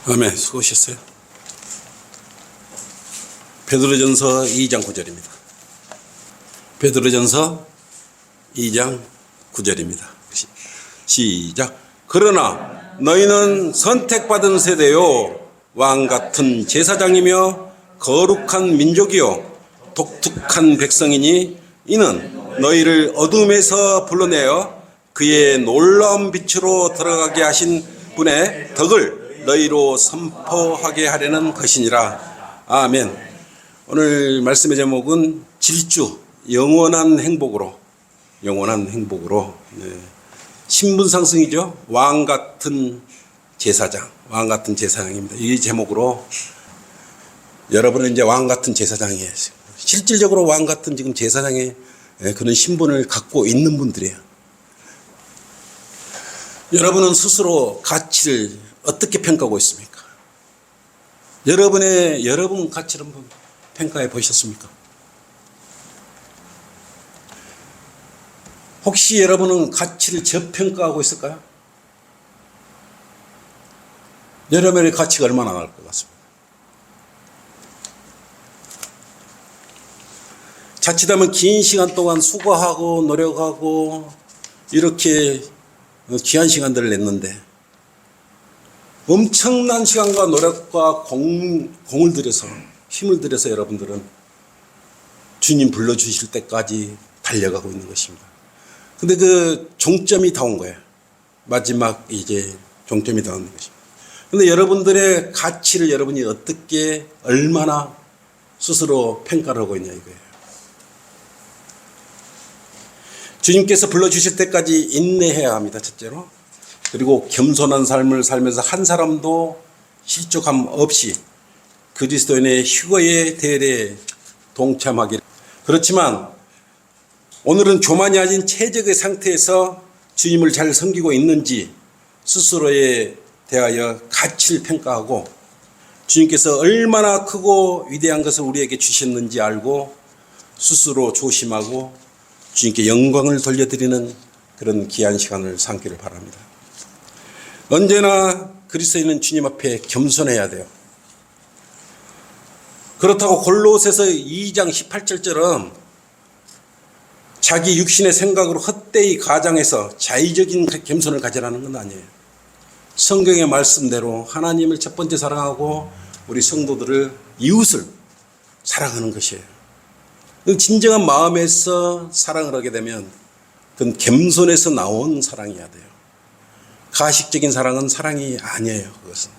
아멘. 수고하셨어요. 베드로전서 2장 9절입니다. 베드로전서 2장 9절입니다. 시작. 그러나 너희는 선택받은 세대요 왕같은 제사장이며 거룩한 민족이요 독특한 백성이니 이는 너희를 어둠에서 불러내어 그의 놀라운 빛으로 들어가게 하신 분의 덕을 너희로 선포하게 하려는 것이니라. 아멘. 오늘 말씀의 제목은 질주, 영원한 행복으로, 영원한 행복으로. 신분 상승이죠. 왕 같은 제사장, 왕 같은 제사장입니다. 이 제목으로 여러분은 이제 왕 같은 제사장이에요. 실질적으로 왕 같은 지금 제사장의 그런 신분을 갖고 있는 분들이에요. 여러분은 스스로 가치를 어떻게 평가하고 있습니까? 여러분 가치를 한번 평가해 보셨습니까? 혹시 여러분은 가치를 저평가하고 있을까요? 여러분의 가치가 얼마나 나을 것 같습니다. 자칫하면 긴 시간 동안 수고하고 노력하고 이렇게 귀한 시간들을 냈는데 엄청난 시간과 노력과 공을 들여서 힘을 들여서 여러분들은 주님 불러주실 때까지 달려가고 있는 것입니다. 근데 그 종점이 다 온 거예요. 마지막 이제 종점이 다 온 것입니다. 근데 여러분들의 가치를 여러분이 어떻게 얼마나 스스로 평가를 하고 있냐 이거예요. 주님께서 불러주실 때까지 인내해야 합니다. 첫째로. 그리고 겸손한 삶을 살면서 한 사람도 실족함 없이 그리스도인의 휴거의 대회에 동참하기를. 그렇지만 오늘은 교만이 최적의 상태에서 주님을 잘 섬기고 있는지 스스로에 대하여 가치를 평가하고 주님께서 얼마나 크고 위대한 것을 우리에게 주셨는지 알고 스스로 조심하고 주님께 영광을 돌려드리는 그런 귀한 시간을 삼기를 바랍니다. 언제나 그리스도인은 주님 앞에 겸손해야 돼요. 그렇다고 골로새서 2장 18절처럼 자기 육신의 생각으로 헛되이 가장해서 자의적인 겸손을 가지라는 건 아니에요. 성경의 말씀대로 하나님을 첫 번째 사랑하고 우리 성도들을 이웃을 사랑하는 것이에요. 진정한 마음에서 사랑을 하게 되면 그건 겸손에서 나온 사랑이어야 돼요. 가식적인 사랑은 사랑이 아니에요. 그것은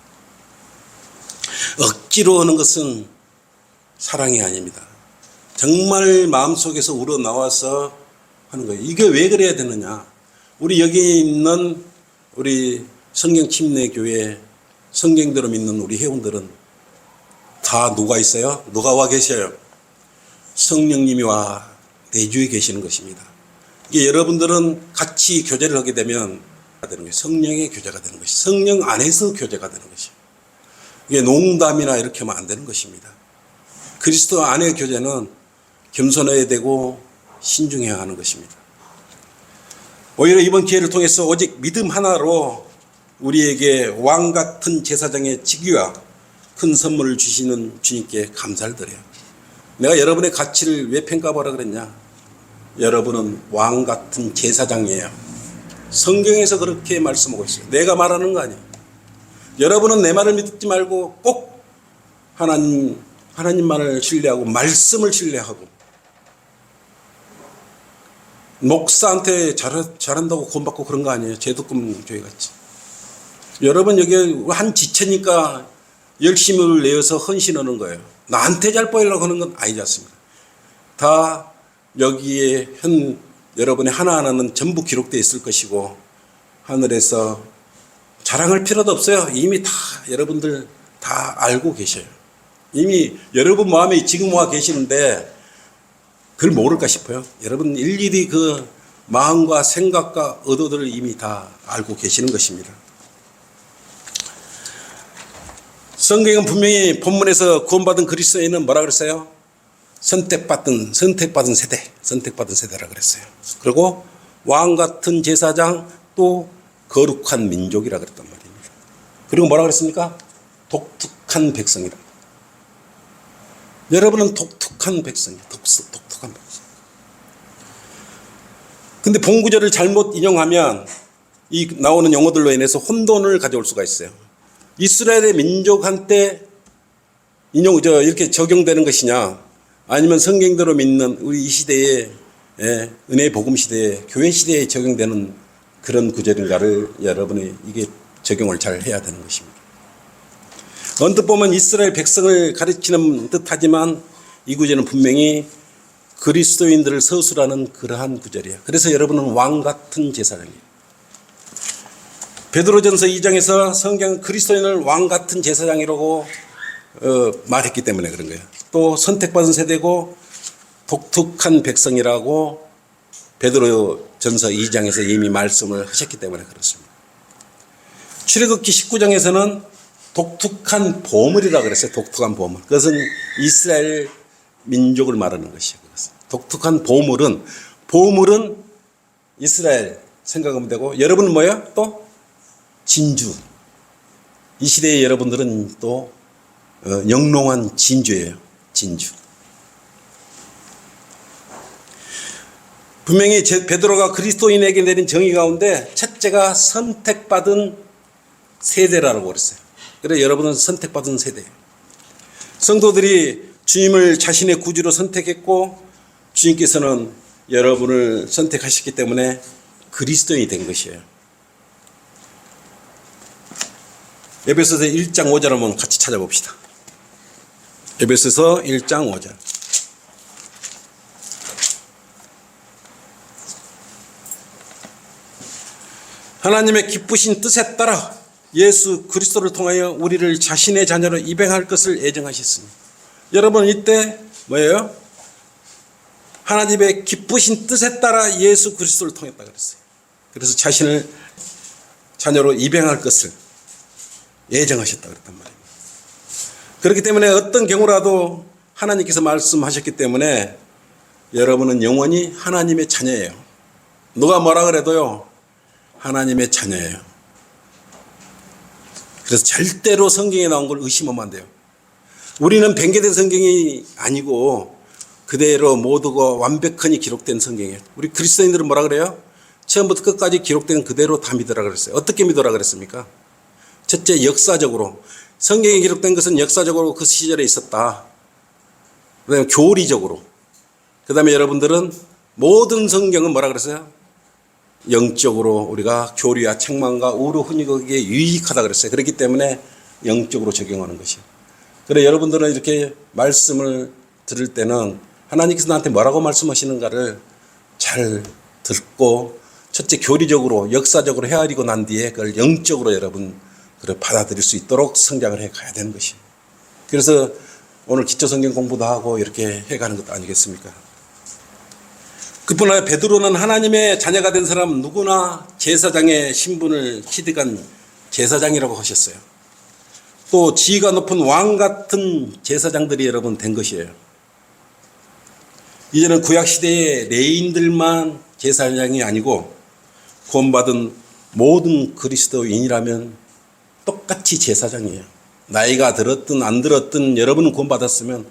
억지로 하는 것은 사랑이 아닙니다. 정말 마음속에서 우러나와서 하는 거예요. 이게 왜 그래야 되느냐? 우리 여기 있는 우리 성경침례교회 성경대로 믿는 우리 회원들은 다 누가 있어요? 누가 와 계셔요? 성령님이 와 내주에 계시는 것입니다. 이게 여러분들은 같이 교제를 하게 되면 되는 거예요. 성령의 교제가 되는 것이. 성령 안에서 교제가 되는 것이에요. 이게 농담이나 이렇게 하면 안 되는 것입니다. 그리스도 안의 교제는 겸손해야 되고 신중해야 하는 것입니다. 오히려 이번 기회를 통해서 오직 믿음 하나로 우리에게 왕 같은 제사장의 직위와 큰 선물을 주시는 주님께 감사를 드려요. 내가 여러분의 가치를 왜 평가하라 그랬냐? 여러분은 왕 같은 제사장이에요. 성경에서 그렇게 말씀하고 있어요. 내가 말하는 거 아니에요. 여러분은 내 말을 믿지 말고 꼭 하나님만을 신뢰하고 말씀을 신뢰하고 목사한테 잘한다고 구원받고 그런 거 아니에요. 제도금 교회 같이. 여러분 여기 한 지체니까 열심을 내어서 헌신하는 거예요. 나한테 잘 보이려고 하는 건 아니지 않습니까? 다 여기에 여러분의 하나하나는 전부 기록되어 있을 것이고 하늘에서 자랑할 필요도 없어요. 이미 다 여러분들 다 알고 계셔요. 이미 여러분 마음에 지금 와 계시는데 그걸 모를까 싶어요. 여러분 일일이 그 마음과 생각과 의도들을 이미 다 알고 계시는 것입니다. 성경은 분명히 본문에서 구원받은 그리스도인은 뭐라 그랬어요? 선택받은 세대라 그랬어요. 그리고 왕 같은 제사장, 또 거룩한 민족이라 그랬단 말입니다. 그리고 뭐라 그랬습니까? 독특한 백성이라. 여러분은 독특한 백성이에요. 독특한 백성. 근데 본구절을 잘못 인용하면 이 나오는 용어들로 인해서 혼돈을 가져올 수가 있어요. 이스라엘의 민족한테 이렇게 적용되는 것이냐, 아니면 성경대로 믿는 우리 이 시대에, 은혜의 복음 시대에, 교회 시대에 적용되는 그런 구절인가를 여러분이 이게 적용을 잘 해야 되는 것입니다. 언뜻 보면 이스라엘 백성을 가리키는 듯하지만 이 구절은 분명히 그리스도인들을 서술하는 그러한 구절이에요. 그래서 여러분은 왕 같은 제사장이에요. 베드로전서 2장에서 성경 그리스도인을 왕 같은 제사장이라고 말했기 때문에 그런 거예요. 또 선택받은 세대고 독특한 백성이라고 베드로전서 2장에서 이미 말씀을 하셨기 때문에 그렇습니다. 출애굽기 19장에서는 독특한 보물이라고 그랬어요. 독특한 보물. 그것은 이스라엘 민족을 말하는 것이에요. 독특한 보물은 이스라엘 생각하면 되고, 여러분은 뭐예요? 또 진주. 이 시대의 여러분들은 또 영롱한 진주예요. 진주. 분명히 베드로가 그리스도인에게 내린 정의 가운데 첫째가 선택받은 세대라고 그랬어요. 그래서 여러분은 선택받은 세대예요. 성도들이 주님을 자신의 구주로 선택했고, 주님께서는 여러분을 선택하셨기 때문에 그리스도인이 된 것이에요. 에베소서 1장 5절 한번 같이 찾아봅시다. 에베소서 1장 5절. 하나님의 기쁘신 뜻에 따라 예수 그리스도를 통하여 우리를 자신의 자녀로 입양할 것을 예정하셨습니다. 여러분, 이때 뭐예요? 하나님의 기쁘신 뜻에 따라 예수 그리스도를 통했다 그랬어요. 그래서 자신을 자녀로 입양할 것을 예정하셨다 그랬단 말입니다. 그렇기 때문에 어떤 경우라도 하나님께서 말씀하셨기 때문에 여러분은 영원히 하나님의 자녀예요. 누가 뭐라 그래도요, 하나님의 자녀예요. 그래서 절대로 성경에 나온 걸 의심하면 안 돼요. 우리는 변개된 성경이 아니고 그대로 모두가 완벽하니 기록된 성경이에요. 우리 그리스도인들은 뭐라 그래요? 처음부터 끝까지 기록된 그대로 다 믿으라 그랬어요. 어떻게 믿으라 그랬습니까? 첫째, 역사적으로. 성경에 기록된 것은 역사적으로 그 시절에 있었다. 그 다음에 교리적으로. 그 다음에 여러분들은 모든 성경은 뭐라 그랬어요? 영적으로 우리가 교리와 책망과 우로 훈육하기에 유익하다 그랬어요. 그렇기 때문에 영적으로 적용하는 것이에요. 그래, 여러분들은 이렇게 말씀을 들을 때는 하나님께서 나한테 뭐라고 말씀하시는가를 잘 듣고, 첫째 교리적으로 역사적으로 헤아리고 난 뒤에 그걸 영적으로 여러분 그걸 받아들일 수 있도록 성장을 해 가야 되는 것이에요. 그래서 오늘 기초성경 공부도 하고 이렇게 해가는 것도 아니겠습니까? 그뿐 아니라 베드로는 하나님의 자녀가 된 사람 누구나 제사장의 신분을 취득한 제사장이라고 하셨어요. 또 지위가 높은 왕 같은 제사장들이 여러분 된 것이에요. 이제는 구약시대의 레인들만 제사장이 아니고 구원받은 모든 그리스도인이라면 똑같이 제사장이에요. 나이가 들었든 안 들었든 여러분은 구원받았으면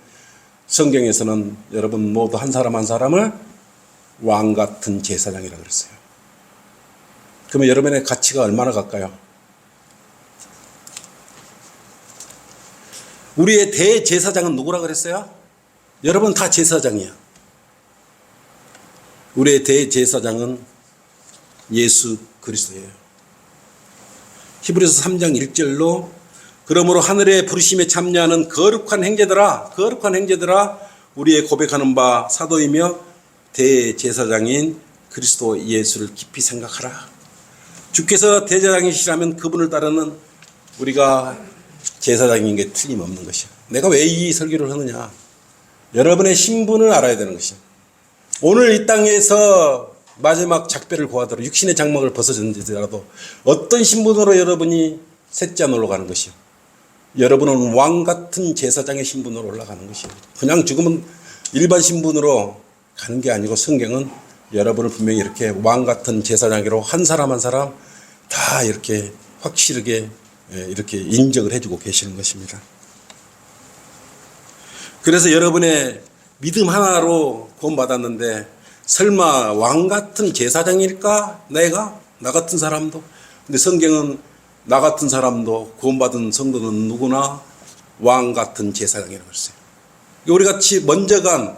성경에서는 여러분 모두 한 사람 한 사람을 왕 같은 제사장이라고 그랬어요. 그러면 여러분의 가치가 얼마나 갈까요? 우리의 대제사장은 누구라 그랬어요? 여러분 다 제사장이야. 우리의 대제사장은 예수 그리스도예요. 히브리서 3장 1절로 그러므로 하늘의 부르심에 참여하는 거룩한 형제들아 우리의 고백하는 바 사도이며 대제사장인 그리스도 예수를 깊이 생각하라. 주께서 대제사장이시라면 그분을 따르는 우리가 제사장인 게 틀림없는 것이야. 내가 왜 이 설교를 하느냐? 여러분의 신분을 알아야 되는 것이야. 오늘 이 땅에서 마지막 작별을 고하도록 육신의 장막을 벗어졌는지라도 어떤 신분으로 여러분이 셋째 안 올라가는 것이요. 여러분은 왕 같은 제사장의 신분으로 올라가는 것이요. 그냥 죽으면 일반 신분으로 가는 게 아니고 성경은 여러분을 분명히 이렇게 왕 같은 제사장으로 한 사람 한 사람 다 이렇게 확실하게 이렇게 인정을 해주고 계시는 것입니다. 그래서 여러분의 믿음 하나로 구원받았는데 설마 왕 같은 제사장일까? 나 같은 사람도? 근데 성경은 나 같은 사람도 구원받은 성도는 누구나 왕 같은 제사장이라고 했어요. 우리 같이 먼저 간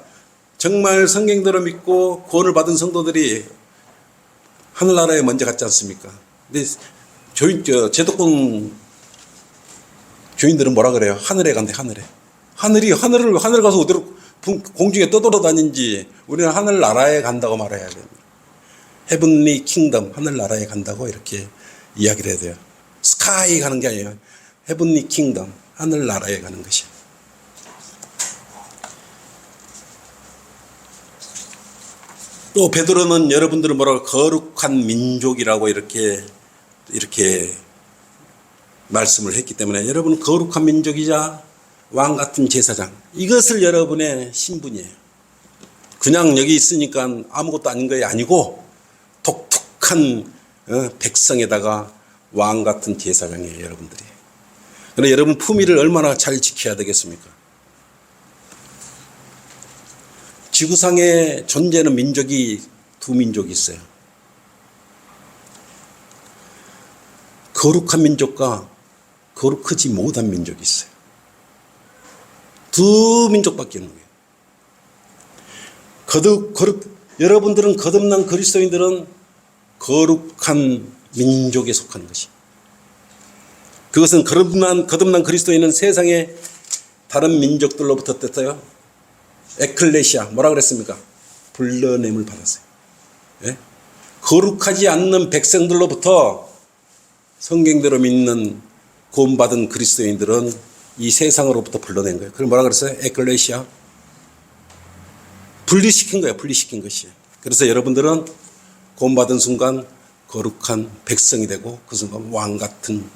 정말 성경대로 믿고 구원을 받은 성도들이 하늘나라에 먼저 갔지 않습니까? 근데 제도권 주인들은 뭐라 그래요? 하늘에 간대, 하늘에. 하늘 가서 어디로 공중에 떠돌아다닌지 우리는 하늘나라에 간다고 말해야 됩니다. 헤븐리 킹덤, 하늘나라에 간다고 이렇게 이야기를 해야 돼요. 스카이 가는 게 아니에요. 헤븐리 킹덤, 하늘나라에 가는 것이에요. 또 베드로는 여러분들은 뭐라고 거룩한 민족이라고 이렇게 말씀을 했기 때문에 여러분은 거룩한 민족이자 왕 같은 제사장, 이것을 여러분의 신분이에요. 그냥 여기 있으니까 아무것도 아닌 게 아니고 독특한 백성에다가 왕 같은 제사장이에요, 여러분들이. 그런데 여러분 품위를 얼마나 잘 지켜야 되겠습니까? 지구상에 존재하는 민족이 두 민족이 있어요. 거룩한 민족과 거룩하지 못한 민족이 있어요. 두 민족밖에 없는 거예요. 여러분들은 거듭난 그리스도인들은 거룩한 민족에 속하는 것이. 그것은 거듭난 그리스도인은 세상의 다른 민족들로부터 떼어요. 에클레시아 뭐라 그랬습니까? 불러냄을 받았어요. 예? 거룩하지 않는 백성들로부터 성경대로 믿는 구원받은 그리스도인들은 이 세상으로부터 불러낸 거예요. 그걸 뭐라 그랬어요? 에클레시아. 분리시킨 거예요. 분리시킨 것이. 그래서 여러분들은 구원받은 순간 거룩한 백성이 되고 그 순간 왕 같은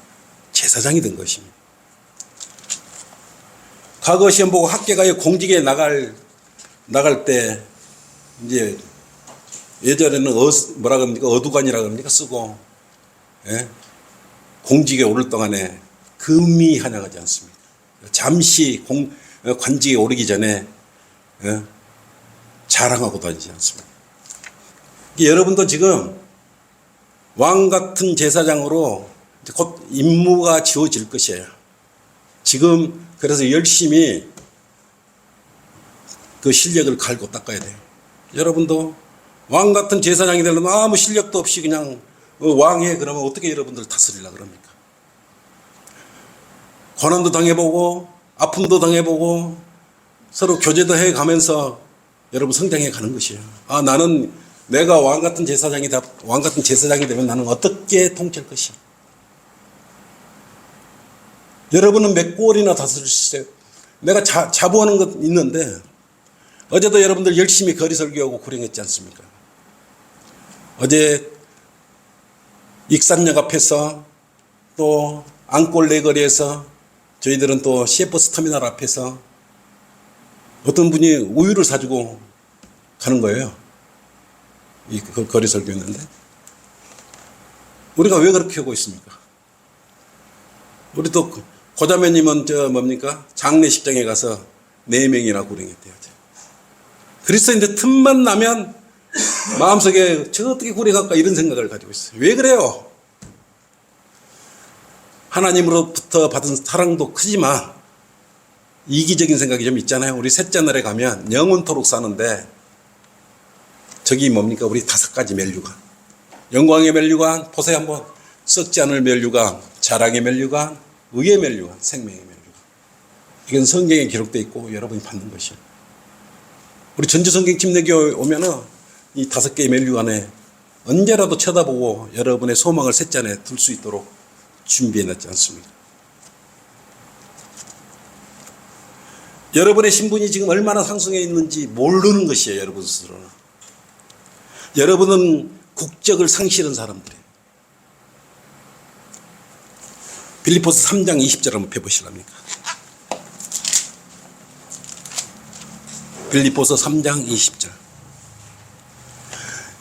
제사장이 된 것입니다. 과거 시험 보고 학교가에 공직에 나갈 때 이제 예전에는 뭐라 그럽니까? 어두관이라 그럽니까? 쓰고 예? 공직에 오를 동안에 금이 환영하지 않습니다. 잠시 관직에 오르기 전에 자랑하고 다니지 않습니다. 여러분도 지금 왕 같은 제사장으로 곧 임무가 지어질 것이에요. 지금 그래서 열심히 그 실력을 갈고 닦아야 돼요. 여러분도 왕 같은 제사장이 되려면 아무 실력도 없이 그냥 왕해 그러면 어떻게 여러분들 다스리려고 그럽니까? 고난도 당해보고 아픔도 당해보고 서로 교제도 해가면서 여러분 성장해 가는 것이에요. 아, 나는 내가 왕 같은 제사장이 되면 나는 어떻게 통치할 것이야. 여러분은 몇 골이나 다스릴 수 있어요. 내가 자부하는 것 있는데 어제도 여러분들 열심히 거리 설교하고 구령했지 않습니까? 어제 익산역 앞에서 또 안골 내거리에서 저희들은 또 시외버스 터미널 앞에서 어떤 분이 우유를 사주고 가는 거예요. 이 거리 설교했는데 우리가 왜 그렇게 하고 있습니까? 우리 또 고자매님은 장례식장에 가서 4명이나 구령했대요. 그리스도인데 틈만 나면 마음속에 저 어떻게 구령할까 이런 생각을 가지고 있어요. 왜 그래요? 하나님으로부터 받은 사랑도 크지만 이기적인 생각이 좀 있잖아요. 우리 셋째 날에 가면 영원토록 사는데 저기 뭡니까? 우리 5가지 멸류관. 영광의 멸류관, 보세요 한번. 썩지 않을 멸류관, 자랑의 멸류관, 의의 멸류관, 생명의 멸류관. 이건 성경에 기록되어 있고 여러분이 받는 것이에요. 우리 전주성경 침례교회 오면은 이 5개의 멸류관에 언제라도 쳐다보고 여러분의 소망을 셋째 안에 둘 수 있도록 준비해놨지 않습니까? 여러분의 신분이 지금 얼마나 상승해 있는지 모르는 것이에요. 여러분 스스로는. 여러분은 국적을 상실한 사람들이에요. 빌립보서 3장 20절 한번 펴보시랍니까? 빌립보서 3장 20절.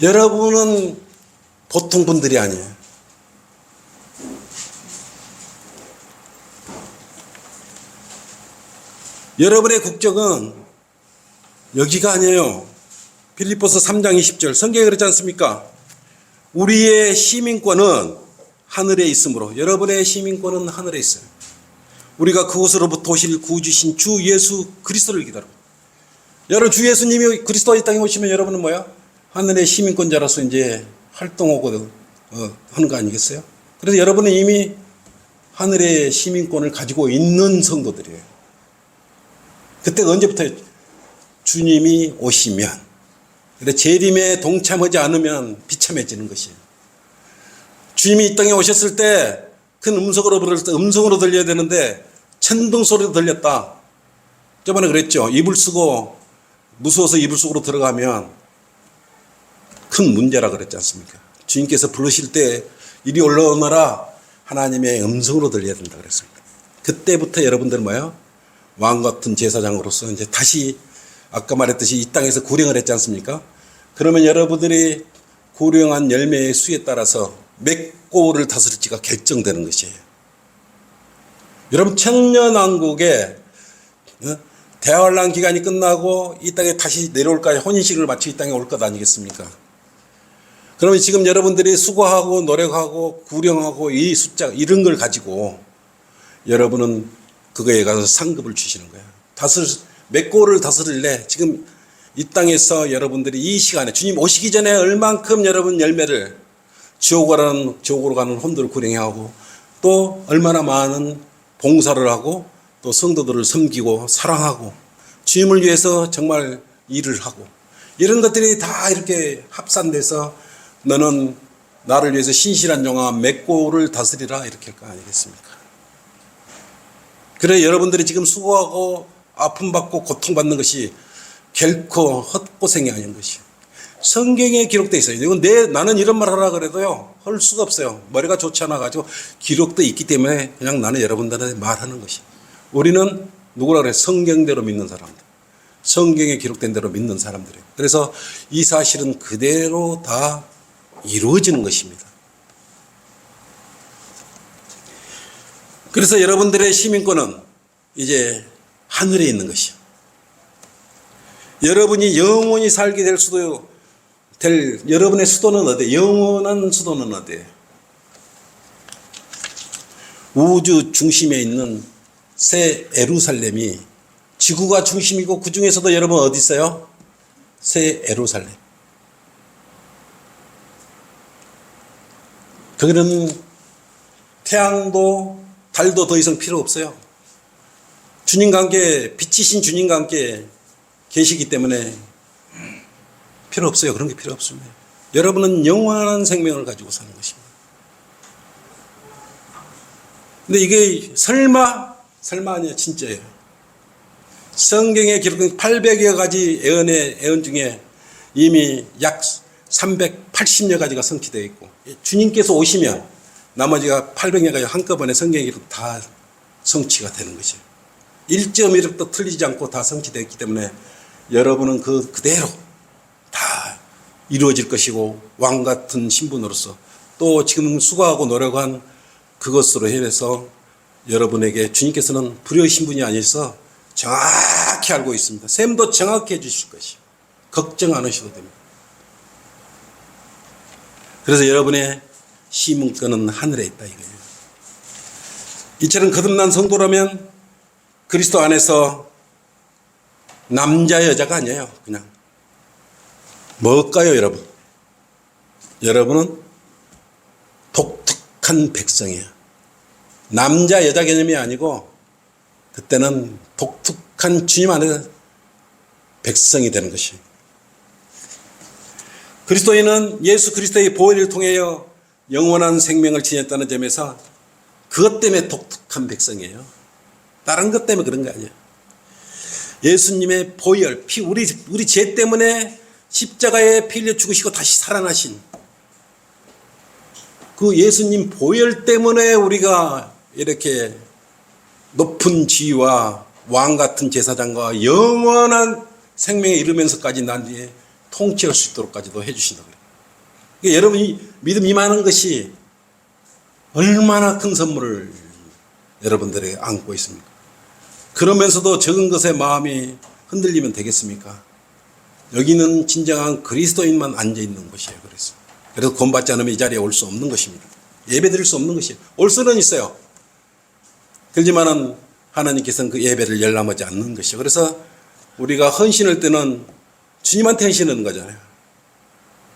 여러분은 보통 분들이 아니에요. 여러분의 국적은 여기가 아니에요. 빌립보서 3장 20절 성경에 그렇지 않습니까? 우리의 시민권은 하늘에 있으므로, 여러분의 시민권은 하늘에 있어요. 우리가 그곳으로부터 오실 구주신 주 예수 그리스도를 기다리고, 여러분 주 예수님이 그리스도 이 땅에 오시면 여러분은 뭐야? 하늘의 시민권자로서 이제 활동하고 하는 거 아니겠어요? 그래서 여러분은 이미 하늘의 시민권을 가지고 있는 성도들이에요. 그때가 언제부터 주님이 오시면, 그래 재림에 동참하지 않으면 비참해지는 것이에요. 주님이 이 땅에 오셨을 때 큰 음성으로 부를 때 음성으로 들려야 되는데 천둥 소리도 들렸다. 저번에 그랬죠. 이불 쓰고 무서워서 이불 속으로 들어가면 큰 문제라 그랬지 않습니까? 주님께서 부르실 때 이리 올라오너라 하나님의 음성으로 들려야 된다 그랬습니다. 그때부터 여러분들은 뭐예요? 왕 같은 제사장으로서 이제 다시 아까 말했듯이 이 땅에서 구령을 했지 않습니까? 그러면 여러분들이 구령한 열매의 수에 따라서 몇 고를 다스릴지가 결정되는 것이에요. 여러분 천년왕국에 대환란 기간이 끝나고 이 땅에 다시 내려올까, 혼인식을 마치고 이 땅에 올 것 아니겠습니까? 그러면 지금 여러분들이 수고하고 노력하고 구령하고 이 숫자 이런 걸 가지고 여러분은 그거에 가서 상급을 주시는 거예요. 몇 고를 다스릴래? 지금 이 땅에서 여러분들이 이 시간에 주님 오시기 전에 얼만큼 여러분 열매를 지옥으로 가는 혼들을 구령하고 또 얼마나 많은 봉사를 하고 또 성도들을 섬기고 사랑하고 주님을 위해서 정말 일을 하고 이런 것들이 다 이렇게 합산돼서 너는 나를 위해서 신실한 종아 몇 고를 다스리라 이렇게 할 거 아니겠습니까? 그래 여러분들이 지금 수고하고 아픔받고 고통받는 것이 결코 헛고생이 아닌 것이에요. 성경에 기록되어 있어요. 이건 나는 이런 말 하라 그래도요 할 수가 없어요. 머리가 좋지 않아 가지고 기록되어 있기 때문에 그냥 나는 여러분들한테 말하는 것이. 우리는 누구라 그래? 성경대로 믿는 사람들, 성경에 기록된 대로 믿는 사람들이에요. 그래서 이 사실은 그대로 다 이루어지는 것입니다. 그래서 여러분들의 시민권은 이제 하늘에 있는 것이요. 여러분이 영원히 살게 될 여러분의 수도는 어디예요? 영원한 수도는 어디예요? 우주 중심에 있는 새 예루살렘이 지구가 중심이고 그 중에서도 여러분 어디 있어요? 새 예루살렘. 거기는 태양도 달도 더 이상 필요 없어요. 주님과 함께 빛이신 주님과 함께 계시기 때문에 필요 없어요. 그런 게 필요 없습니다. 여러분은 영원한 생명을 가지고 사는 것입니다. 근데 이게 설마 아니에요. 진짜예요. 성경에 기록된 800여 가지 애언 중에 이미 약 380여 가지가 성취되어 있고 주님께서 오시면 나머지가 800여 가지 한꺼번에 성경에 기록 다 성취가 되는 것이에요. 1.1도 틀리지 않고 다 성취되어 있기 때문에 여러분은 그대로 다 이루어질 것이고 왕 같은 신분으로서 또 지금 수고하고 노력한 그것으로 해서 여러분에게 주님께서는 불효신 분이 아니어서 정확히 알고 있습니다. 셈도 정확히 해주실 것이요. 걱정 안 하셔도 됩니다. 그래서 여러분의 시민권은 하늘에 있다 이거예요. 이처럼 거듭난 성도라면 그리스도 안에서 남자 여자가 아니에요. 그냥 뭘까요 여러분? 여러분은 독특한 백성이에요. 남자 여자 개념이 아니고 그때는 독특한 주님 안에 백성이 되는 것이에요. 그리스도인은 예수 그리스도의 보혈을 통하여 영원한 생명을 지녔다는 점에서 그것 때문에 독특한 백성이에요. 다른 것 때문에 그런 거 아니에요. 예수님의 보혈, 피, 우리 죄 때문에 십자가에 피 흘려 죽으시고 다시 살아나신 그 예수님 보혈 때문에 우리가 이렇게 높은 지위와 왕 같은 제사장과 영원한 생명에 이르면서까지 난 뒤에 통치할 수 있도록까지도 해주신다 그래요. 그러니까 여러분이 믿음 임하는 것이 얼마나 큰 선물을 여러분들에게 안고 있습니까? 그러면서도 적은 것에 마음이 흔들리면 되겠습니까? 여기는 진정한 그리스도인만 앉아 있는 곳이에요. 그래서 구원받지 않으면 이 자리에 올 수 없는 것입니다. 예배 드릴 수 없는 것이에요. 올 수는 있어요. 그렇지만은 하나님께서는 그 예배를 열람하지 않는 것이에요. 그래서 우리가 헌신할 때는 주님한테 헌신하는 거잖아요.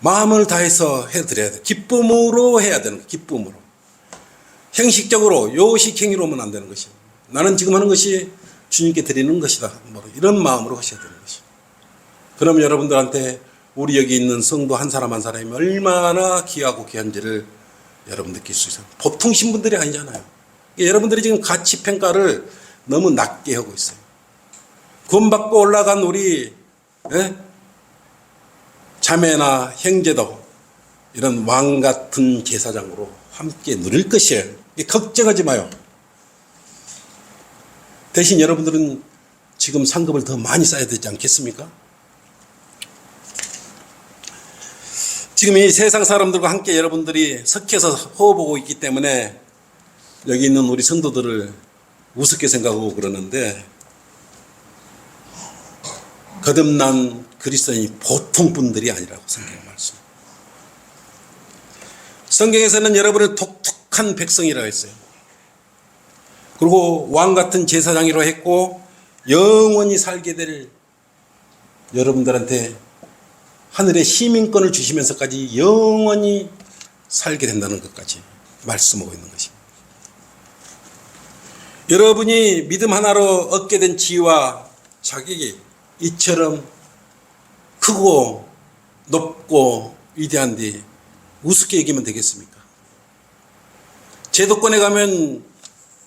마음을 다해서 해드려야 돼요. 기쁨으로 해야 되는 거예요. 기쁨으로. 형식적으로 요식 행위로 하면 안 되는 것이에요. 나는 지금 하는 것이 주님께 드리는 것이다. 이런 마음으로 하셔야 되는 것이에요. 그럼 여러분들한테 우리 여기 있는 성도 한 사람 한 사람이 얼마나 귀하고 귀한지를 여러분 느낄 수 있어요. 보통 신분들이 아니잖아요. 여러분들이 지금 가치 평가를 너무 낮게 하고 있어요. 구원받고 올라간 우리 자매나 형제도 이런 왕 같은 제사장으로 함께 누릴 것이에요. 걱정하지 마요. 대신 여러분들은 지금 상급을 더 많이 쌓아야 되지 않겠습니까? 지금 이 세상 사람들과 함께 여러분들이 섞여서 호흡하고 있기 때문에 여기 있는 우리 성도들을 우습게 생각하고 그러는데, 거듭난 그리스도인이 보통 분들이 아니라고 성경의 말씀. 성경에서는 여러분을 독특한 백성이라고 했어요. 그리고 왕 같은 제사장이라고 했고, 영원히 살게 될 여러분들한테 하늘의 시민권을 주시면서까지 영원히 살게 된다는 것까지 말씀하고 있는 것입니다. 여러분이 믿음 하나로 얻게 된 지위와 자격이 이처럼 크고 높고 위대한데 우습게 얘기하면 되겠습니까? 제도권에 가면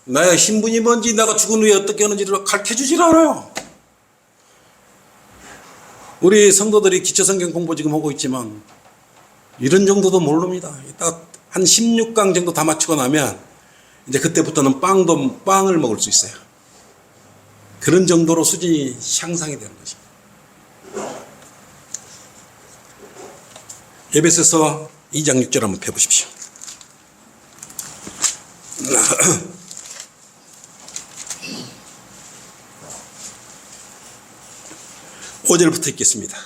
나의 신분이 뭔지, 내가 죽은 후에 어떻게 하는지를 가르쳐주질 않아요. 우리 성도들이 기초성경 공부 지금 하고 있지만 이런 정도도 모릅니다. 딱 한 16강 정도 다 맞추고 나면 이제 그때부터는 빵을 먹을 수 있어요. 그런 정도로 수준이 향상이 되는 것입니다. 에베소서 2장 6절 한번 펴보십시오. 5절부터 읽겠습니다.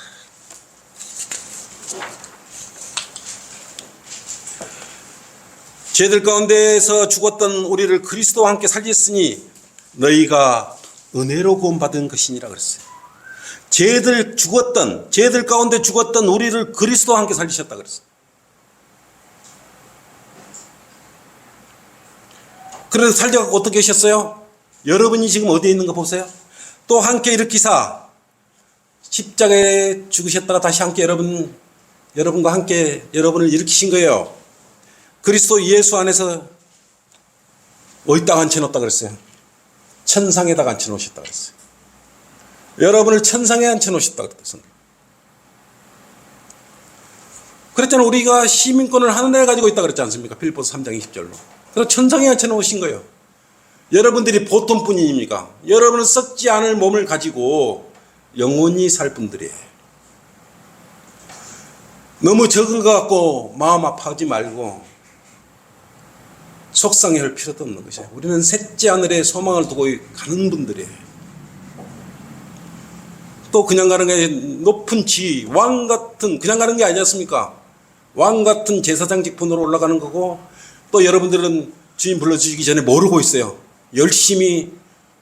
죄들 가운데에서 죽었던 우리를 그리스도와 함께 살렸으니 너희가 은혜로 구원받은 것이니라 그랬어요. 죄들 가운데 죽었던 우리를 그리스도와 함께 살리셨다 그랬어요. 그래서 살려갖고 어떻게 하셨어요? 여러분이 지금 어디에 있는가 보세요. 또 함께 일으키사 십자가에 죽으셨다가 다시 함께 여러분과 함께 여러분을 일으키신 거예요. 그리스도 예수 안에서 어디다가 앉혀놓았다 그랬어요? 천상에다가 앉혀놓으셨다 그랬어요. 여러분을 천상에 앉혀놓으셨다 그랬어요. 그랬잖아요. 우리가 시민권을 하늘에 가지고 있다 그랬지 않습니까? 빌립보서 3장 20절로. 그래서 천상에 앉혀놓으신 거예요. 여러분들이 보통 분입니까? 여러분은 썩지 않을 몸을 가지고 영원히 살 분들이에요. 너무 적은 것 같고 마음 아파하지 말고 속상해할 필요도 없는 것이에요. 우리는 셋째 하늘에 소망을 두고 가는 분들이에요. 또 그냥 가는 게 높은 지위, 왕 같은, 그냥 가는 게 아니지 않습니까? 왕 같은 제사장 직분으로 올라가는 거고, 또 여러분들은 주님 불러주시기 전에 모르고 있어요. 열심히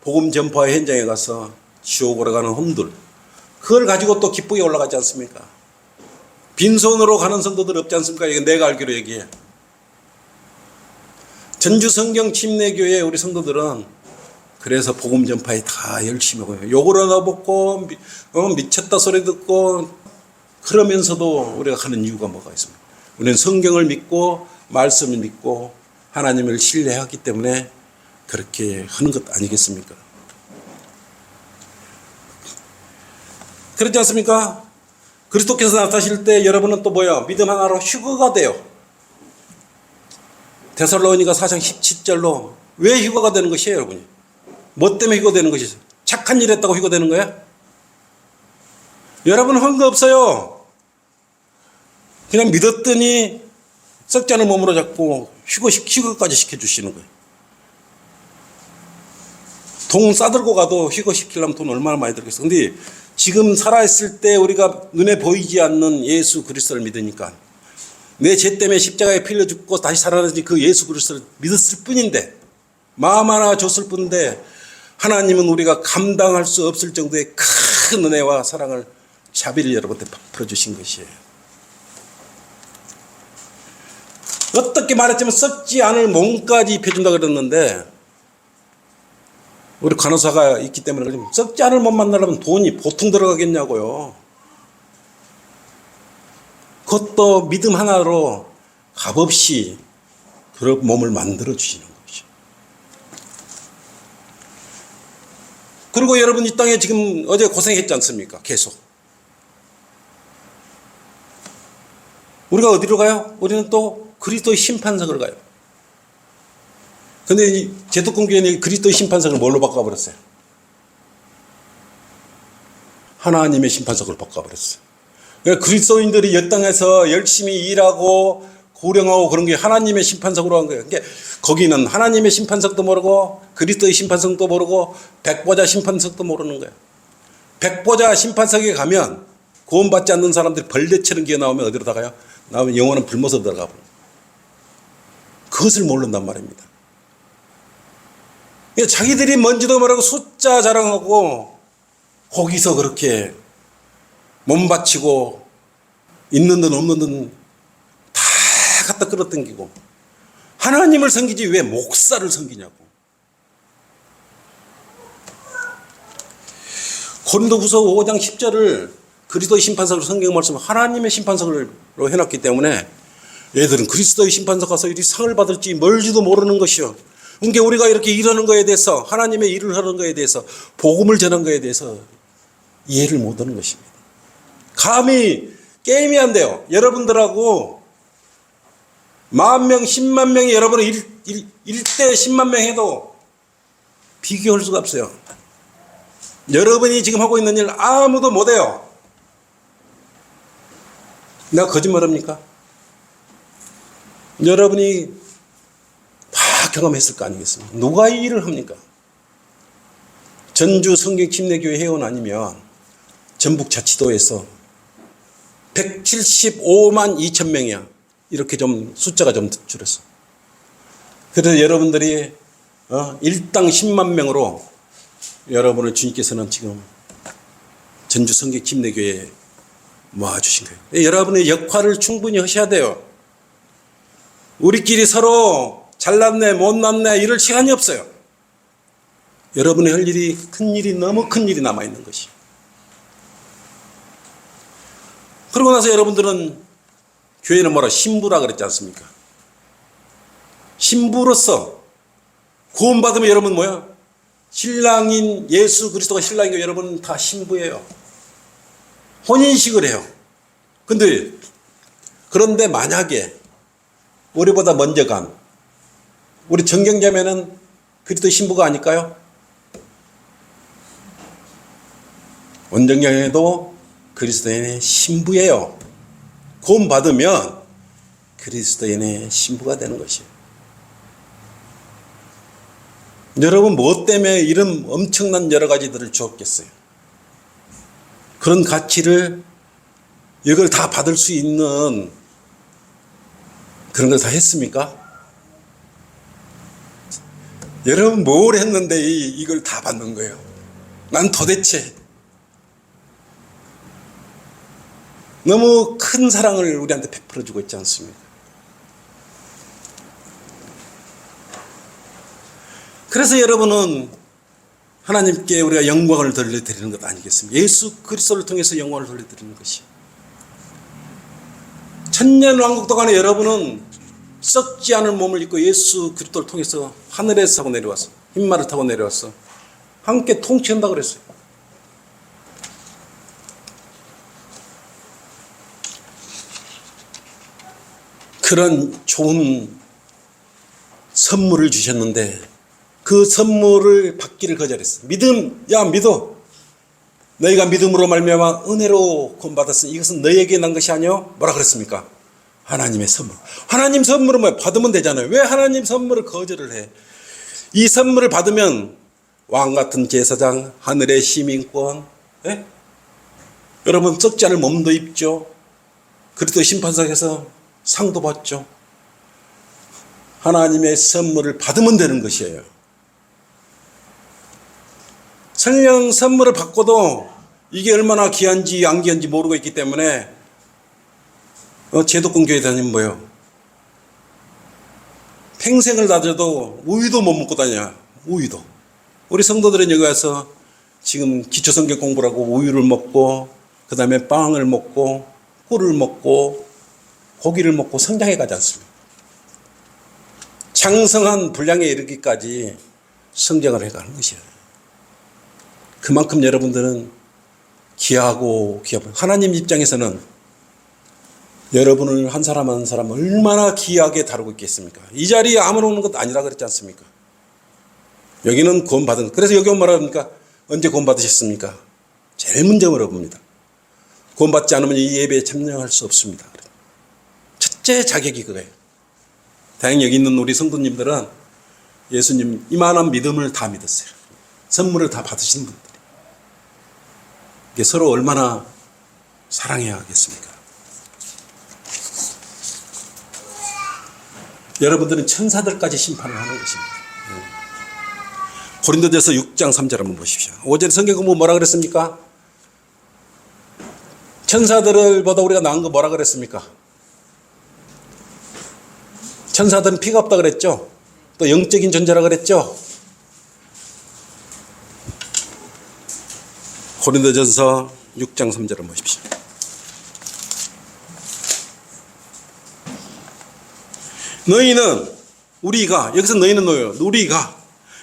복음 전파 현장에 가서 지옥으로 가는 홈들, 그걸 가지고 또 기쁘게 올라가지 않습니까? 빈손으로 가는 성도들 없지 않습니까? 이건 내가 알기로 얘기해. 전주 성경 침례교회 우리 성도들은 그래서 복음 전파에 다 열심히 하고요. 욕을 하나 먹고 미쳤다 소리 듣고 그러면서도 우리가 하는 이유가 뭐가 있습니까? 우리는 성경을 믿고 말씀을 믿고 하나님을 신뢰하기 때문에 그렇게 하는 것 아니겠습니까? 그렇지 않습니까? 그리스도께서 나타나실 때 여러분은 또 뭐야? 믿음 하나로 휴거가 돼요. 데살로니가 4장 17절로 왜 휴거가 되는 것이에요, 여러분이? 뭐 때문에 휴거되는 것이죠? 착한 일 했다고 휴거되는 거야? 여러분 한 거 없어요. 그냥 믿었더니 썩지 않은 몸으로 자꾸 휴거까지 시켜주시는 거예요. 돈 싸들고 가도 휴거시키려면 돈 얼마나 많이 들겠어. 근데 지금 살아있을 때 우리가 눈에 보이지 않는 예수 그리스도를 믿으니까 내 죄 때문에 십자가에 필려 죽고 다시 살아나신 그 예수 그리스도를 믿었을 뿐인데, 마음 하나 줬을 뿐인데 하나님은 우리가 감당할 수 없을 정도의 큰 은혜와 사랑을, 자비를 여러분한테 베풀어 주신 것이에요. 어떻게 말했지만 썩지 않을 몸까지 입혀준다 그랬는데, 우리 간호사가 있기 때문에 썩지 않을 몸 만나려면 돈이 보통 들어가겠냐고요. 그것도 믿음 하나로 값없이 그런 몸을 만들어 주시는 거죠. 그리고 여러분 이 땅에 지금 어제 고생했지 않습니까? 계속. 우리가 어디로 가요? 우리는 또 그리스도의 심판석을 가요. 근데 이 제독공교회는 그리스도의 심판석을 뭘로 바꿔버렸어요? 하나님의 심판석을 바꿔버렸어요. 그러니까 그리스도인들이 이 땅에서 열심히 일하고 고령하고 그런 게 하나님의 심판석으로 한 거예요. 그러니까 거기는 하나님의 심판석도 모르고 그리스도의 심판석도 모르고 백보자 심판석도 모르는 거예요. 백보자 심판석에 가면 구원받지 않는 사람들이 벌레처럼 기어 나오면 어디로 나가요? 나오면 영원한 불못으로 들어가 버려요. 그것을 모른단 말입니다. 자기들이 뭔지도 모르고 숫자 자랑하고 거기서 그렇게 몸 바치고 있는 돈 없는 돈 다 갖다 끌어당기고 하나님을 섬기지 왜 목사를 섬기냐고. 고린도후서 5장 10절을 그리스도의 심판석으로 성경 말씀 하나님의 심판석으로 해놨기 때문에 얘들은 그리스도의 심판석 가서 이 상을 받을지 멀지도 모르는 것이요. 그러니까 우리가 이렇게 일하는 거에 대해서, 하나님의 일을 하는 거에 대해서, 복음을 전하는 거에 대해서 이해를 못하는 것입니다. 감히 게임이 안 돼요. 여러분들하고 10,000명, 10만 명이 여러분을 1대 10만 명 해도 비교할 수가 없어요. 여러분이 지금 하고 있는 일 아무도 못해요. 내가 거짓말합니까? 여러분이 다 경험했을 거 아니겠습니까? 누가 이 일을 합니까? 전주 성경침례교회 회원 아니면 전북자치도에서 175만 2천 명이야. 이렇게 좀 숫자가 좀 줄었어. 그래서 여러분들이 일당 10만 명으로 여러분을 주님께서는 지금 전주 성경침례교회에 모아주신 거예요. 여러분의 역할을 충분히 하셔야 돼요. 우리끼리 서로 잘났네 못났네 이럴 시간이 없어요. 여러분의 할 일이 큰 일이, 너무 큰 일이 남아있는 것이. 그러고 나서 여러분들은 교회는 뭐라 신부라 그랬지 않습니까? 신부로서 구원받으면 여러분 뭐야? 신랑인 예수 그리스도가 신랑이고 여러분 다 신부예요. 혼인식을 해요. 그런데 만약에 우리보다 먼저 간 우리 정경자매는 그리스도 신부가 아닐까요? 원정경에도 그리스도인의 신부예요. 구원 받으면 그리스도인의 신부가 되는 것이에요. 여러분 무엇 때문에 이런 엄청난 여러 가지들을 주었겠어요? 그런 가치를 이걸 다 받을 수 있는 그런 걸 다 했습니까? 여러분 뭘 했는데 이걸 다 받는 거예요? 난 도대체 너무 큰 사랑을 우리한테 베풀어 주고 있지 않습니까? 그래서 여러분은 하나님께 우리가 영광을 돌려드리는 것 아니겠습니까? 예수 그리스도를 통해서 영광을 돌려드리는 것이. 천년 왕국 동안에 여러분은 썩지 않을 몸을 입고 예수 그리스도를 통해서 하늘에서 타고 내려왔어. 흰말을 타고 내려왔어. 함께 통치한다 그랬어요. 그런 좋은 선물을 주셨는데 그 선물을 받기를 거절했어. 믿음, 야 믿어. 너희가 믿음으로 말미암아 은혜로 구원받았으니 이것은 너희에게 난 것이 아니요 뭐라 그랬습니까? 하나님의 선물. 하나님 선물은 뭐 받으면 되잖아요. 왜 하나님 선물을 거절을 해? 이 선물을 받으면 왕 같은 제사장, 하늘의 시민권, 예? 여러분 썩지 않을 몸도 입죠. 그리스도 심판석에서 상도 받죠. 하나님의 선물을 받으면 되는 것이에요. 설령 선물을 받고도 이게 얼마나 귀한지 안 귀한지 모르고 있기 때문에 제도권 교회 다니면 뭐예요? 평생을 다져도 우유도 못 먹고 다녀. 우유도. 우리 성도들은 여기 와서 지금 기초성경 공부를 하고 우유를 먹고 그 다음에 빵을 먹고 꿀을 먹고 고기를 먹고 성장해 가지 않습니까? 장성한 분량에 이르기까지 성장을 해가는 것이에요. 그만큼 여러분들은 귀하고 하나님 입장에서는 여러분을 한 사람 한 사람 얼마나 귀하게 다루고 있겠습니까? 이 자리에 아무나 오는 것도 아니라 그랬지 않습니까? 여기는 구원받은, 그래서 여기 오면 뭐라 합니까? 언제 구원받으셨습니까? 제일 먼저 물어봅니다. 구원받지 않으면 이 예배에 참여할 수 없습니다. 첫째 자격이 그거예요. 다행히 여기 있는 우리 성도님들은 예수님 이만한 믿음을 다 믿었어요. 선물을 다 받으신 분들이. 이게 서로 얼마나 사랑해야 하겠습니까? 여러분들은 천사들까지 심판을 하는 것입니다. 고린도전서 6장 3절 한번 보십시오. 어제 성경 공부 뭐라 그랬습니까? 천사들보다 우리가 나은 거 뭐라 그랬습니까? 천사들은 피가 없다 그랬죠? 또 영적인 존재라 그랬죠? 고린도전서 6장 3절을 한번 보십시오. 너희는 우리가 여기서 너희는 뭐예요? 우리가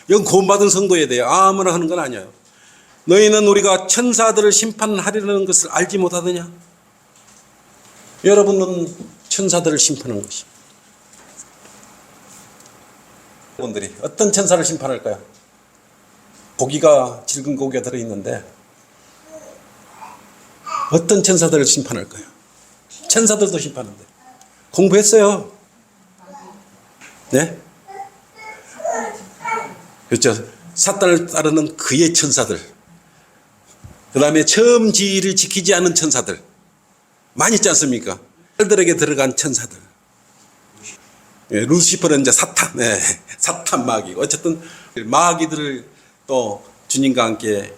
이건 구원받은 성도에 대해 아무나 하는 건 아니에요. 너희는 우리가 천사들을 심판하려는 것을 알지 못하느냐? 여러분은 천사들을 심판하는 것이. 여러분들이 어떤 천사를 심판할까요? 고기가 질긴 고기가 들어있는데 어떤 천사들을 심판할까요? 천사들도 심판한대. 공부했어요. 네? 그렇죠. 사탄을 따르는 그의 천사들. 그 다음에 처음 지위를 지키지 않은 천사들. 많이 있지 않습니까? 들에게 들어간 천사들. 예, 루시퍼는 이제 사탄. 네, 사탄 마귀. 어쨌든 마귀들을 또 주님과 함께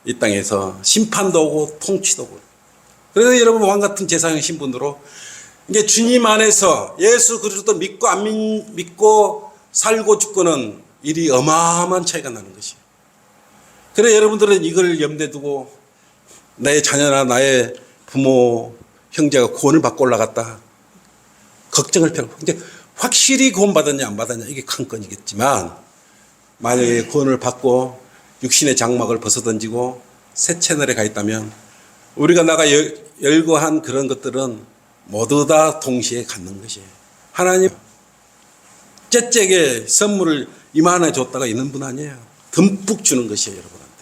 이 땅에서 심판도 오고 통치도 오고. 그래서 여러분 왕 같은 제사장 신분으로 이게 주님 안에서 예수 그리스도 믿고 안 믿고 살고 죽고는 일이 어마어마한 차이가 나는 것이에요. 그래 여러분들은 이걸 염두에 두고 나의 자녀나 나의 부모 형제가 구원을 받고 올라갔다 걱정할 필요 없고 이제 확실히 구원받았냐 안 받았냐 이게 관건이겠지만 만약에 구원을 받고 육신의 장막을 벗어던지고 새 채널에 가 있다면 우리가 나가 열거한 그런 것들은 모두 다 동시에 갖는 것이에요. 하나님 째째게 선물을 이만해 줬다가 있는 분 아니에요. 듬뿍 주는 것이에요, 여러분한테.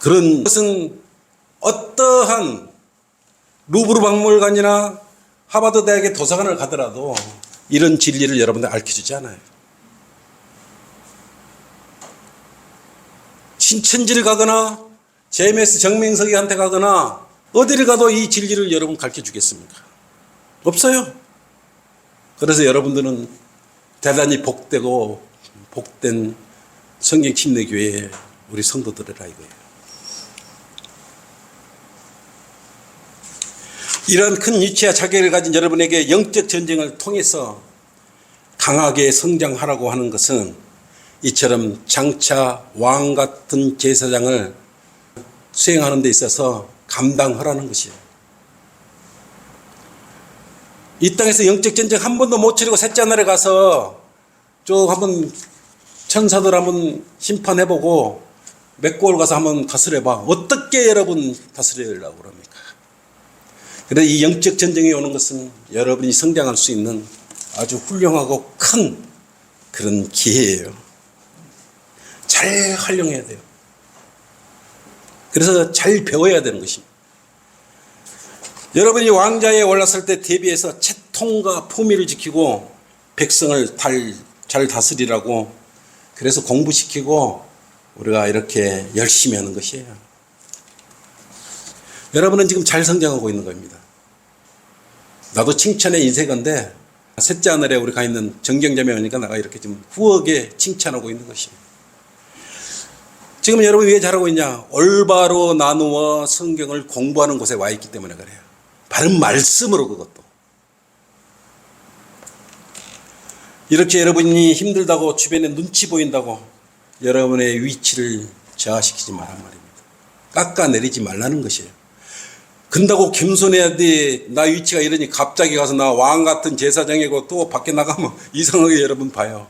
그런 것은 어떠한 루브르 박물관이나 하버드 대학의 도서관을 가더라도 이런 진리를 여러분들 알려주지 않아요. 신천지를 가거나 JMS 정명석이한테 가거나 어디를 가도 이 진리를 여러분 가르쳐 주겠습니까? 없어요. 그래서 여러분들은 대단히 복되고 복된 성경 침례교회의 우리 성도들이라 이거예요. 이런 큰 위치와 자격을 가진 여러분에게 영적 전쟁을 통해서 강하게 성장하라고 하는 것은 이처럼 장차 왕 같은 제사장을 수행하는 데 있어서 감당하라는 것이에요. 이 땅에서 영적 전쟁 한 번도 못 치르고 셋째 날에 가서 저 한번 천사들 한번 심판해보고 맥골 가서 한번 다스려봐. 어떻게 여러분 다스리려고 합니까? 그래서 이 영적 전쟁이 오는 것은 여러분이 성장할 수 있는 아주 훌륭하고 큰 그런 기회예요. 잘 활용해야 돼요. 그래서 잘 배워야 되는 것입니다. 여러분이 왕좌에 올랐을 때 대비해서 채통과 품위를 지키고 백성을 잘 다스리라고 그래서 공부시키고 우리가 이렇게 열심히 하는 것이에요. 여러분은 지금 잘 성장하고 있는 겁니다. 나도 칭찬의 인생인데 셋째 하늘에 우리 가 있는 정경자매 오니까 내가 이렇게 좀 후하게 칭찬하고 있는 것이에요. 지금 여러분이 왜 잘하고 있냐? 올바로 나누어 성경을 공부하는 곳에 와 있기 때문에 그래요. 바른 말씀으로 그것도. 이렇게 여러분이 힘들다고 주변에 눈치 보인다고 여러분의 위치를 저하시키지 말란 말입니다. 깎아내리지 말라는 것이에요. 근다고 겸손해야 돼. 나 위치가 이러니 갑자기 가서 나 왕 같은 제사장이고 또 밖에 나가면 이상하게 여러분 봐요.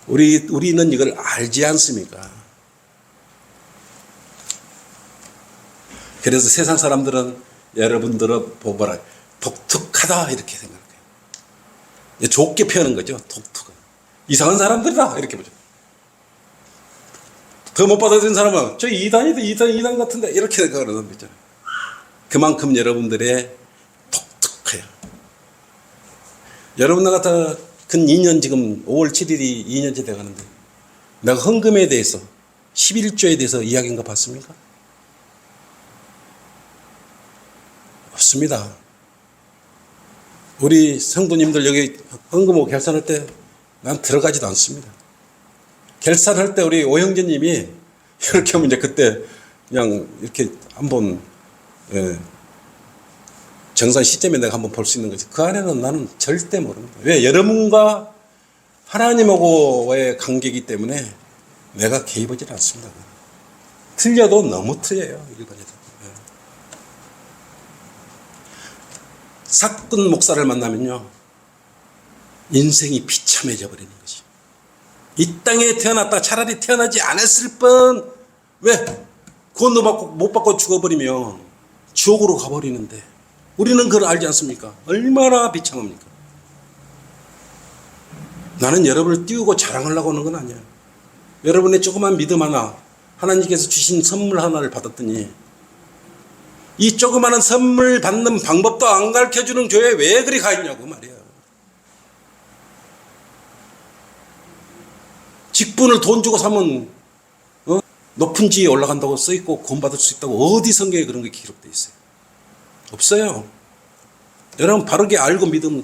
우리는 이걸 알지 않습니까? 그래서 세상 사람들은 여러분들을 보거라. 독특하다 이렇게 생각해요. 좋게 표현한 거죠. 독특한. 이상한 사람들이다 이렇게 보죠. 더 못 받아들인 사람은 저 이단이다 이단 같은데 이렇게 생각하는 거잖아요. 그만큼 여러분들의 독특해요. 여러분들 같은 근 2년 지금 5월 7일이 2년째 돼가는데 내가 헌금에 대해서 11조에 대해서 이야기한 거 봤습니까? 없습니다. 우리 성도님들 여기 헌금하고 결산할 때 난 들어가지도 않습니다. 결산할 때 우리 오형제님이 이렇게 하면 이제 그때 그냥 이렇게 한번 정산 시점에 내가 한번 볼 수 있는 거지. 그 안에는 나는 절대 모릅니다. 왜? 여러분과 하나님하고의 관계이기 때문에 내가 개입하지 않습니다. 틀려도 너무 틀려요. 일반에서. 사건 목사를 만나면요. 인생이 비참해져 버리는 것이. 이 땅에 태어났다 차라리 태어나지 않았을 뻔. 왜? 구원도 못 받고 죽어버리면 지옥으로 가버리는데 우리는 그걸 알지 않습니까? 얼마나 비참합니까? 나는 여러분을 띄우고 자랑하려고 하는 건 아니야. 여러분의 조그만 믿음 하나, 하나님께서 주신 선물 하나를 받았더니 이 조그마한 선물 받는 방법도 안 가르쳐주는 교회에 왜 그리 가 있냐고 말이야. 직분을 돈 주고 사면 높은 지위에 올라간다고 써있고 구원받을 수 있다고 어디 성경에 그런 게 기록되어 있어요? 없어요. 여러분 바르게 알고 믿음을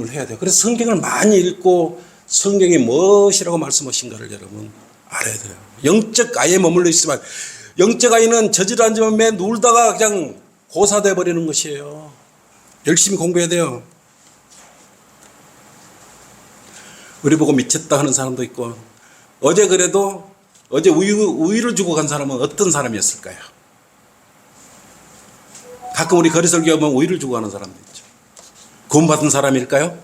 해야 돼요. 그래서 성경을 많이 읽고 성경이 무엇이라고 말씀하신가를 여러분 알아야 돼요. 영적 아이에 머물러 있으면 영적 아이는 저질 앉으면 매 놀다가 그냥 고사돼 버리는 것이에요. 열심히 공부해야 돼요. 우리 보고 미쳤다 하는 사람도 있고 어제 그래도 어제 우유를 주고 간 사람은 어떤 사람이었을까요? 가끔 우리 거리 설교하면 우유를 주고 가는 사람도 있죠. 구원받은 사람일까요?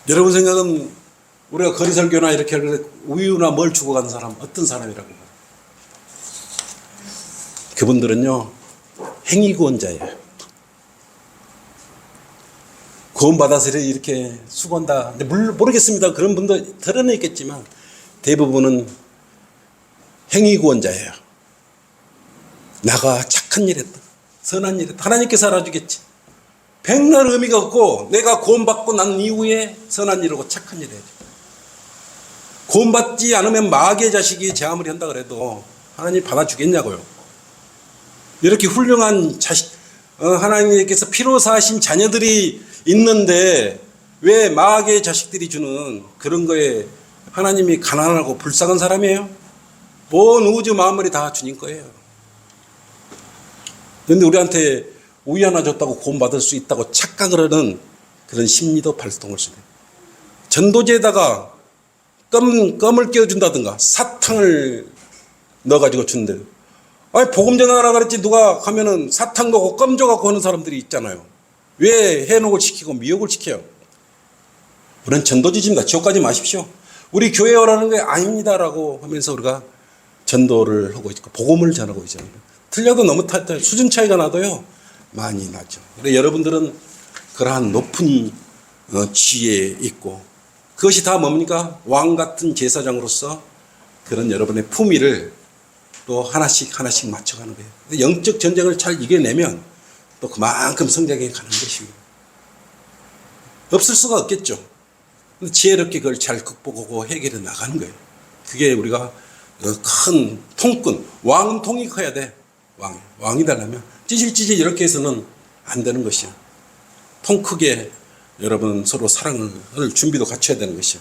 여러분 생각은 우리가 거리 설교나 이렇게 할 때 우유나 뭘 주고 가는 사람 어떤 사람이라고? 그분들은요 행위구원자예요. 구원받아서 이렇게 수고한다. 모르겠습니다. 그런 분도 드러내겠지만 대부분은 행위구원자예요. 나가 착한 일 했다. 선한 일 했다. 하나님께서 알아주겠지. 백날 의미가 없고 내가 구원받고 난 이후에 선한 일하고 착한 일 해야죠. 구원받지 않으면 마귀의 자식이 제 아무리 한다 그래도 하나님 받아주겠냐고요. 이렇게 훌륭한 자식, 하나님께서 피로 사신 자녀들이 있는데 왜 마귀의 자식들이 주는 그런 거에 하나님이 가난하고 불쌍한 사람이에요? 온 우주 만물이 다 주님 거예요. 그런데 우리한테 우유 하나 줬다고 구원받을 수 있다고 착각을 하는 그런 심리도 발동할 수 있어요. 전도제에다가 껌을 끼워준다든가 사탕을 넣어가지고 준대요. 아니 복음 전하라 그랬지 누가 가면은 사탕 넣고 껌 줘갖고 하는 사람들이 있잖아요. 왜 해독을 시키고 미혹을 시켜요? 우리는 전도지입니다. 지옥 가지 마십시오. 우리 교회에 오라는 게 아닙니다라고 하면서 우리가 전도를 하고 있고 복음을 전하고 있잖아요. 틀려도 너무 수준 차이가 나도요 많이 나죠. 그래서 여러분들은 그러한 높은 지혜에 있고 그것이 다 뭡니까? 왕 같은 제사장으로서 그런 여러분의 품위를 또 하나씩 하나씩 맞춰가는 거예요. 근데 영적 전쟁을 잘 이겨내면 또 그만큼 성장해 가는 것입니다. 없을 수가 없겠죠. 근데 지혜롭게 그걸 잘 극복하고 해결해 나가는 거예요. 그게 우리가 큰 통꾼, 왕은 통이 커야 돼. 왕이 되려면 찌질찌질 이렇게 해서는 안 되는 것이요. 통 크게 여러분 서로 사랑을 준비도 갖춰야 되는 것이요.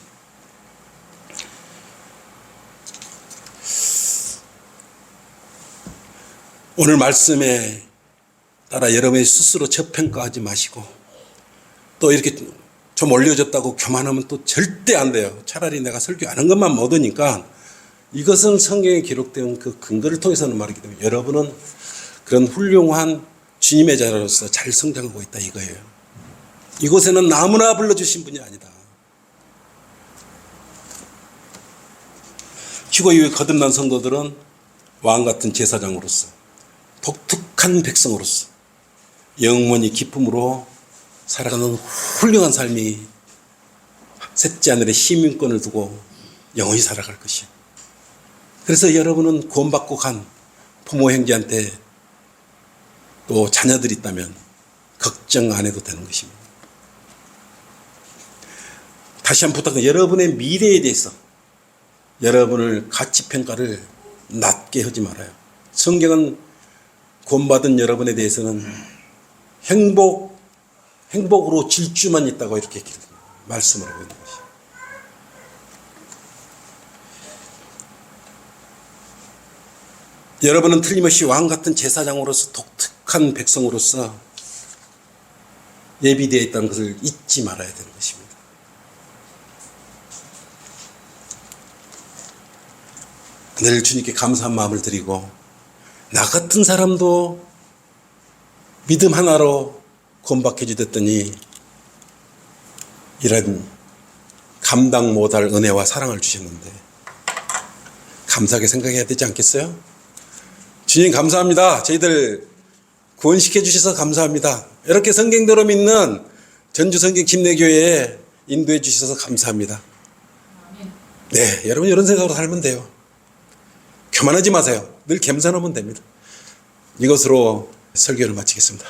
오늘 말씀에 따라 여러분이 스스로 저평가하지 마시고 또 이렇게 좀 올려졌다고 교만하면 또 절대 안 돼요. 차라리 내가 설교 안 한 것만 못 오니까 이것은 성경에 기록된 그 근거를 통해서는 말이기 때문에 여러분은 그런 훌륭한 주님의 자로서 잘 성장하고 있다 이거예요. 이곳에는 아무나 불러주신 분이 아니다. 휴거 이후에 거듭난 성도들은 왕 같은 제사장으로서 독특한 백성으로서 영원히 기쁨으로 살아가는 훌륭한 삶이 셋째 하늘에 시민권을 두고 영원히 살아갈 것이요. 그래서 여러분은 구원받고 간 부모 형제한테 또 자녀들이 있다면 걱정 안 해도 되는 것입니다. 다시 한번 부탁드립니다. 여러분의 미래에 대해서 여러분을 가치평가를 낮게 하지 말아요. 성경은 구원받은 여러분에 대해서는 행복으로 질주만 있다고 이렇게 말씀을 하고 있는 것이에요. 여러분은 틀림없이 왕 같은 제사장으로서 독특한 백성으로서 예비되어 있다는 것을 잊지 말아야 되는 것입니다. 늘 주님께 감사한 마음을 드리고 나 같은 사람도 믿음 하나로 구원받게 주셨더니 이런 감당 못할 은혜와 사랑을 주셨는데 감사하게 생각해야 되지 않겠어요? 주님 감사합니다. 저희들 구원시켜 주셔서 감사합니다. 이렇게 성경대로 믿는 전주성경 침례교회에 인도해 주셔서 감사합니다. 네, 여러분 이런 생각으로 살면 돼요. 교만하지 마세요. 늘 겸손하면 됩니다. 이것으로 설교를 마치겠습니다.